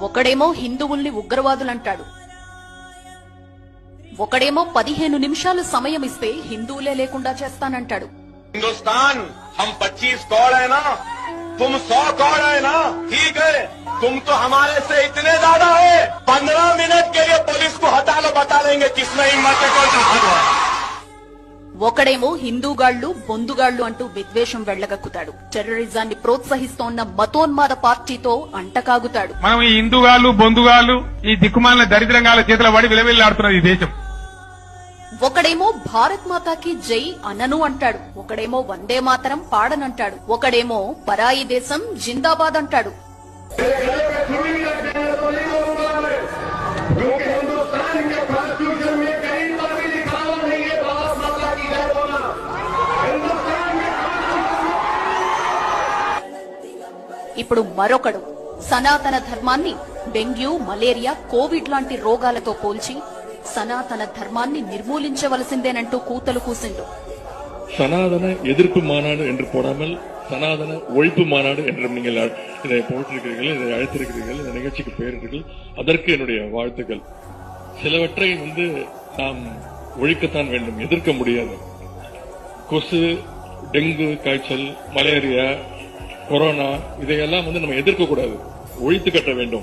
ఒకడేమో హిందువుల్ని ఉగ్రవాదులంటాడు, ఒకడేమో 15 నిమిషాలు సమయం ఇస్తే హిందువులే లేకుండా చేస్తానంటాడు. हिंदुस्तान हम 25 करोड़ है ना, तुम 100 करोड़ है ना, ठीक है, तुम तो हमारे से इतने ज्यादा है, 15 मिनट के लिए पुलिस को हटा लो, बता देंगे किसमें हिम्मत है कौन सा। ఒకడేమో హిందూగాళ్లు బొందుగాళ్లు అంటూ విద్వేషం వెళ్లగక్కుతాడు. టెర్రరిజాన్ని ప్రోత్సహిస్తోన్న మతోన్మాద పార్టీతో అంటకాగుతాడు. మనం ఈ హిందూగాళ్లు బొందుగాళ్లు ఈ దిక్కుమాలిన దరిద్రంగాల చేతుల పడి విలవిల్లాడుతున్నది ఈ దేశం. ఒకడేమో భారత్ మాతాకి జై అనను అంటాడు, ఒకడేమో వందే మాతరం పాడనంటాడు, ఒకడేమో పరాయి దేశం జిందాబాద్ అంటాడు. ఇప్పుడు మరొకడు సనాతన ధర్మాన్ని డెంగ్యూ, మలేరియా, కోవిడ్ లాంటి రోగాలతో పోల్చి సనాతన ధర్మాన్ని నిర్మూలించవలసిందేనంటూ కూతలు కూసిండు. சனாதன எதிர்ப்பு மாநாடு என்று போடாமல் சனாதன ஒழிப்பு மாநாடு என்று நீங்கள் இதை போட்டிருக்கிறீர்கள், இதை அழைத்திருக்கிறீர்கள், இந்த நிகழ்ச்சிக்கு பெயரிட்டீர்கள், அதற்கு என்னுடைய வாழ்த்துக்கள். சிலவற்றை நாம் ஒழிக்கத்தான் வேண்டும், எதிர்க்க முடியாது. கொசு, டெங்கு காய்ச்சல், மலேரியா, கொரோனா இதையெல்லாம் நம்ம எதிர்க்க கூடாது, ஒழித்து கட்ட வேண்டும்.